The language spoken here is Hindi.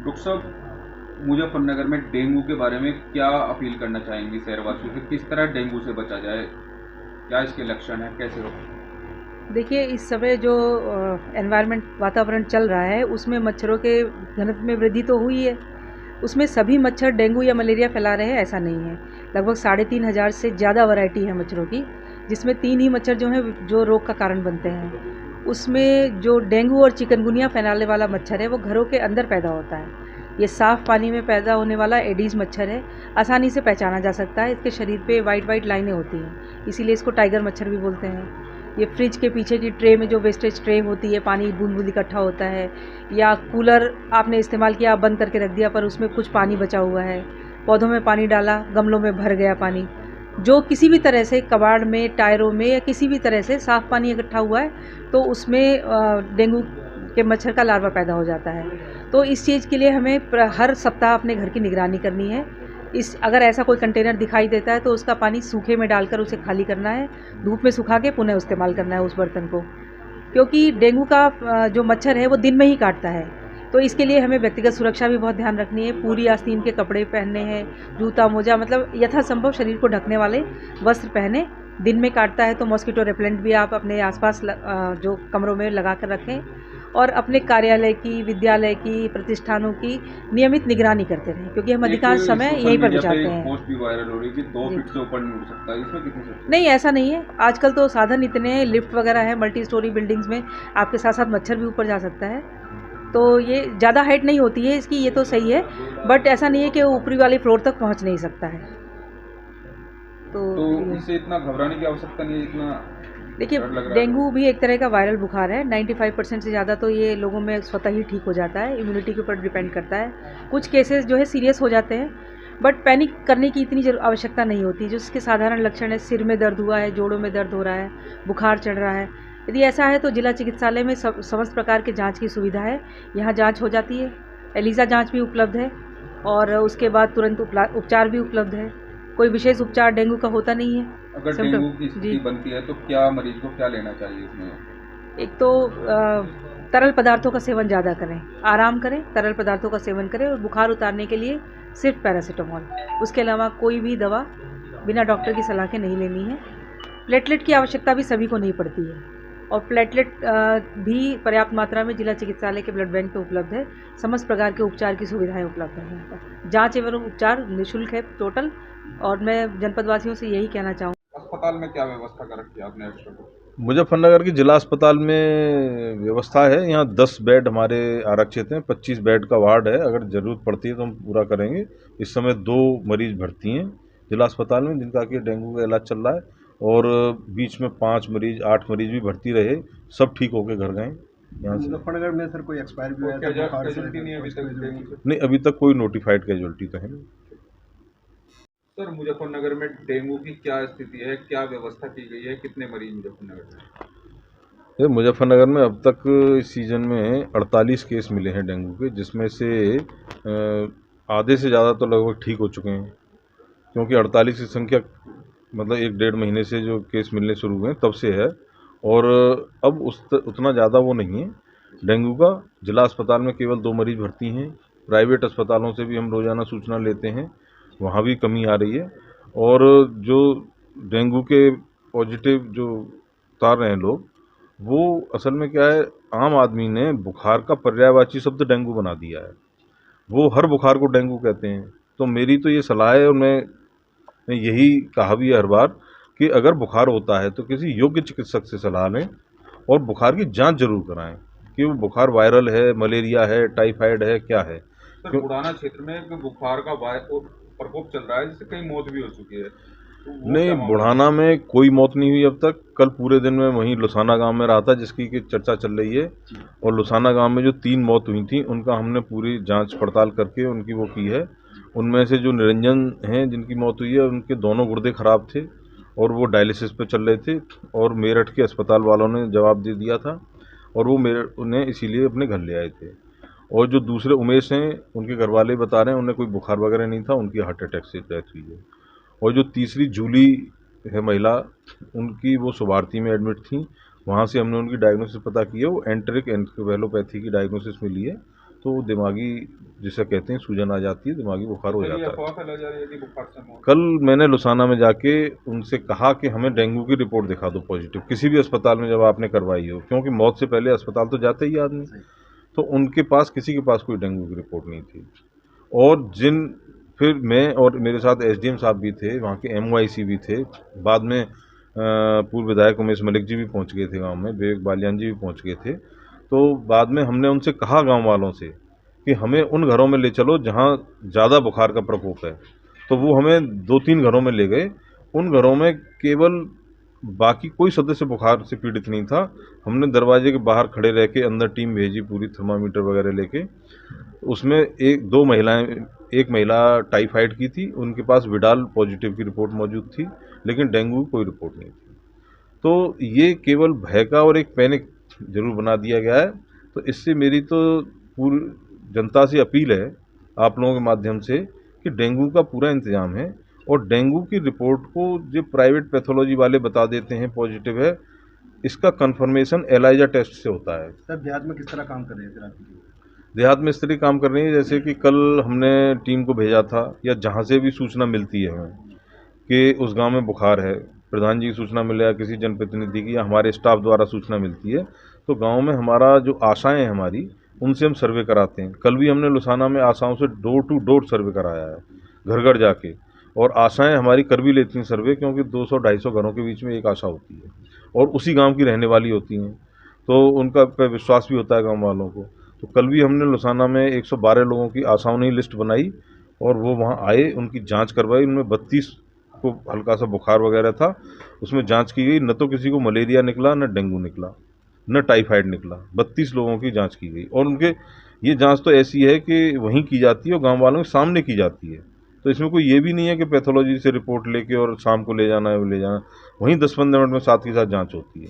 डॉक्टर साहब, मुजफ्फरनगर में डेंगू के बारे में क्या अपील करना चाहेंगी शहरवासियों से? किस तरह डेंगू से बचा जाए? क्या इसके लक्षण हैं? कैसे हो? देखिए, इस समय जो एनवायरनमेंट वातावरण चल रहा है उसमें मच्छरों के घनत्व में वृद्धि तो हुई है। उसमें सभी मच्छर डेंगू या मलेरिया फैला रहे हैं ऐसा नहीं है। लगभग 3,500 से ज़्यादा वैरायटी है मच्छरों की, जिसमें 3 ही मच्छर जो हैं जो रोग का कारण बनते हैं। उसमें जो डेंगू और चिकनगुनिया फैलाने वाला मच्छर है वो घरों के अंदर पैदा होता है। ये साफ़ पानी में पैदा होने वाला एडीज़ मच्छर है, आसानी से पहचाना जा सकता है। इसके शरीर पे वाइट लाइनें होती हैं, इसीलिए इसको टाइगर मच्छर भी बोलते हैं। ये फ्रिज के पीछे की ट्रे में जो वेस्टेज ट्रे होती है, पानी बूंद-बूंद इकट्ठा होता है, या कूलर आपने इस्तेमाल किया, बंद करके रख दिया पर उसमें कुछ पानी बचा हुआ है, पौधों में पानी डाला, गमलों में भर गया पानी, जो किसी भी तरह से कबाड़ में, टायरों में या किसी भी तरह से साफ़ पानी इकट्ठा हुआ है तो उसमें डेंगू के मच्छर का लार्वा पैदा हो जाता है। तो इस चीज़ के लिए हमें हर सप्ताह अपने घर की निगरानी करनी है। अगर ऐसा कोई कंटेनर दिखाई देता है तो उसका पानी सूखे में डालकर उसे खाली करना है, धूप में सुखा के पुनः इस्तेमाल करना है उस बर्तन को, क्योंकि डेंगू का जो मच्छर है वो दिन में ही काटता है। तो इसके लिए हमें व्यक्तिगत सुरक्षा भी बहुत ध्यान रखनी है। पूरी आस्तीन के कपड़े पहनने हैं, जूता मोजा, मतलब यथासंभव शरीर को ढकने वाले वस्त्र पहने। दिन में काटता है तो मॉस्किटो रेपेलेंट भी आप अपने आसपास जो कमरों में लगा कर रखें, और अपने कार्यालय की, विद्यालय की, प्रतिष्ठानों की नियमित निगरानी करते रहें, क्योंकि हम एक अधिकांश समय सोशल यहीं पर मीडिया पे बिताते एक हैं। पोस्ट भी वायरल हो रही है कि 2 जी। फीट से ऊपर नहीं उड़ सकता। इसमें कितनी सच्चाई नहीं, ऐसा नहीं है। आजकल तो साधन इतने हैं, लिफ्ट वगैरह है, मल्टी स्टोरी बिल्डिंग्स में आपके साथ-साथ मच्छर भी ऊपर जा सकता है। तो ये ज़्यादा हाइट नहीं होती है इसकी, ये तो सही है, बट ऐसा नहीं है कि वो ऊपरी वाले फ्लोर तक पहुँच नहीं सकता है। तो है? तो ये इससे इतना घबराने की आवश्यकता नहीं है जितना देखिए, डर लग रहा है डेंगू लोगों भी एक तरह का वायरल बुखार है। 95% से ज़्यादा तो ये लोगों में स्वतः ही ठीक हो जाता है, इम्यूनिटी के ऊपर डिपेंड करता है। कुछ केसेस जो है सीरियस हो जाते हैं, बट पैनिक करने की इतनी आवश्यकता नहीं होती। जो इसके साधारण लक्षण है, सिर में दर्द हुआ है, जोड़ों में दर्द हो रहा है, बुखार चढ़ रहा है, यदि ऐसा है तो जिला चिकित्सालय में समस्त प्रकार के जाँच की सुविधा है। यहाँ जाँच हो जाती है, एलिसा जाँच भी उपलब्ध है, और उसके बाद तुरंत उपचार भी उपलब्ध है। कोई विशेष उपचार डेंगू का होता नहीं है। है। अगर सिम्टम डेंगू की जी। स्थिति बनती है तो क्या मरीज को क्या लेना चाहिए इसमें? एक तो तरल पदार्थों का सेवन ज़्यादा करें, आराम करें, तरल पदार्थों का सेवन करें, और बुखार उतारने के लिए सिर्फ पैरासीटामोल, उसके अलावा कोई भी दवा बिना डॉक्टर की सलाह के नहीं लेनी है। प्लेटलेट की आवश्यकता भी सभी को नहीं पड़ती है, और प्लेटलेट भी पर्याप्त मात्रा में जिला चिकित्सालय के ब्लड बैंक पे उपलब्ध है। समस्त प्रकार के उपचार की सुविधाएं उपलब्ध हैं यहाँ पर। जाँच एवं उपचार निःशुल्क है टोटल, और मैं जनपद वासियों से यही कहना चाहूँगी। अस्पताल में क्या व्यवस्था कर रखी है आपने एक्स्ट्रा? मुजफ्फरनगर की जिला अस्पताल में व्यवस्था है। यहाँ 10 बेड हमारे आरक्षित हैं, 25 बेड का वार्ड है। अगर ज़रूरत पड़ती है तो हम पूरा करेंगे। इस समय 2 मरीज भर्ती हैं जिला अस्पताल में, जिनका कि डेंगू का इलाज चल रहा है, और बीच में 5 मरीज 8 मरीज भी भर्ती रहे, सब ठीक होकर घर गए यहाँ से। मुजफ्फरनगर में सर कोई एक्सपायर भी हुआ था बुखार से? नहीं अभी तक डेंगू से? नहीं, अभी तक कोई नोटिफाइड कैजुअल्टी तो है नहीं। सर, मुजफ्फरनगर में डेंगू की क्या स्थिति है? क्या व्यवस्था की गई है? कितने मरीज मुजफ्फरनगर में? ये मुजफ्फरनगर में अब तक इस सीज़न में 48 केस मिले हैं डेंगू के, जिसमें से आधे से ज़्यादा तो लगभग ठीक हो चुके हैं, क्योंकि 48 की संख्या मतलब 1-1.5 महीने से जो केस मिलने शुरू हुए हैं तब से है, और अब उतना ज़्यादा वो नहीं है डेंगू का। जिला अस्पताल में केवल 2 मरीज भर्ती हैं। प्राइवेट अस्पतालों से भी हम रोज़ाना सूचना लेते हैं, वहाँ भी कमी आ रही है। और जो डेंगू के पॉजिटिव जो उतार रहे हैं लोग, वो असल में क्या है, आम आदमी ने बुखार का पर्यायवाची शब्द डेंगू बना दिया है। वो हर बुखार को डेंगू कहते हैं। तो मेरी तो ये सलाह है, और मैं यही कहा भी है हर बार, कि अगर बुखार होता है तो किसी योग्य चिकित्सक से सलाह लें, और बुखार की जांच जरूर कराएं कि वो बुखार वायरल है, मलेरिया है, टाइफाइड है, क्या है। सर, बुढ़ाना क्षेत्र में एक बुखार का प्रकोप चल रहा है, जिससे कई मौत भी हो चुकी है, तो वो नहीं, क्या मामला है? बुढ़ाना में कोई मौत नहीं हुई अब तक। कल पूरे दिन में वहीं लुसाना गांव में रहा था, जिसकी की चर्चा चल रही है, और लुसाना गांव में जो 3 मौत हुई थी उनका हमने पूरी जांच पड़ताल करके उनकी वो की है। उनमें से जो निरंजन हैं जिनकी मौत हुई है, उनके दोनों गुर्दे खराब थे और वो डायलिसिस पे चल रहे थे, और मेरठ के अस्पताल वालों ने जवाब दे दिया था, और वो मेरठ उन्हें इसीलिए अपने घर ले आए थे। और जो दूसरे उमेश हैं, उनके घर वाले बता रहे हैं उन्हें कोई बुखार वगैरह नहीं था, उनकी हार्ट अटैक से डेथ हुई है। और जो तीसरी जूली है महिला, उनकी वो सुभारती में एडमिट थी, वहाँ से हमने उनकी डायग्नोसिस पता की है, वो एंटेरिक एन्केफेलोपैथी की डायग्नोसिस मिली है, तो वो दिमागी जिसे कहते हैं सूजन आ जाती है, दिमागी बुखार हो जाता है। अफवाह फैला जा रही है कि बुखार से मौत। कल मैंने लुसाना में जाके उनसे कहा कि हमें डेंगू की रिपोर्ट दिखा दो पॉजिटिव, किसी भी अस्पताल में जब आपने करवाई हो, क्योंकि मौत से पहले अस्पताल तो जाते ही आदमी। तो उनके पास किसी के पास कोई डेंगू की रिपोर्ट नहीं थी। और फिर मैं और मेरे साथ एसडीएम साहब भी थे, वहाँ के एमओआईसी भी थे, बाद में पूर्व विधायक उमेश मलिक जी भी पहुँच गए थे गाँव में, विवेक बालियान जी भी पहुँच गए थे। तो बाद में हमने उनसे कहा गाँव वालों से कि हमें उन घरों में ले चलो जहाँ ज़्यादा बुखार का प्रकोप है। तो वो हमें 2-3 घरों में ले गए। उन घरों में केवल बाकी कोई सदस्य बुखार से पीड़ित नहीं था। हमने दरवाजे के बाहर खड़े रह के अंदर टीम भेजी पूरी, थर्मामीटर वगैरह लेके। उसमें एक महिला टाइफाइड की थी, उनके पास विडाल पॉजिटिव की रिपोर्ट मौजूद थी, लेकिन डेंगू की कोई रिपोर्ट नहीं थी। तो ये केवल भय का और एक पैनिक जरूर बना दिया गया है। तो इससे मेरी तो पूरी जनता से अपील है आप लोगों के माध्यम से कि डेंगू का पूरा इंतजाम है, और डेंगू की रिपोर्ट को जो प्राइवेट पैथोलॉजी वाले बता देते हैं पॉजिटिव है, इसका कंफर्मेशन एलाइजा टेस्ट से होता है। सर देहात में किस तरह काम कर रहे हैं? देहात में इस तरह काम कर रही है जैसे कि कल हमने टीम को भेजा था, या जहाँ से भी सूचना मिलती है हमें कि उस गांव में बुखार है, प्रधान जी की सूचना मिले या किसी जनप्रतिनिधि की या हमारे स्टाफ द्वारा सूचना मिलती है, तो गांव में हमारा जो आशाएं हैं हमारी, उनसे हम सर्वे कराते हैं। कल भी हमने लुसाना में आशाओं से डोर टू डोर सर्वे कराया है, घर घर जाके। और आशाएं हमारी कर भी लेती हैं सर्वे, क्योंकि 200-250 घरों के बीच में एक आशा होती है और उसी गांव की रहने वाली होती हैं, तो उनका पे विश्वास भी होता है गांव वालों को। तो कल भी हमने लुसाना में 112 लोगों की आशाओं ने लिस्ट बनाई और वो वहाँ आए, उनकी जांच करवाई। उनमें 32 को हल्का सा बुखार वगैरह था, उसमें जांच की गई, न तो किसी को मलेरिया निकला, न डेंगू निकला, न टाइफाइड निकला। 32 लोगों की जांच की गई, और उनके ये जांच तो ऐसी है कि वहीं की जाती है और गांव वालों के सामने की जाती है। तो इसमें कोई ये भी नहीं है कि पैथोलॉजी से रिपोर्ट लेके और शाम को ले जाना है, वो ले जाना, वहीं 10-15 मिनट में साथ ही साथ जांच होती है।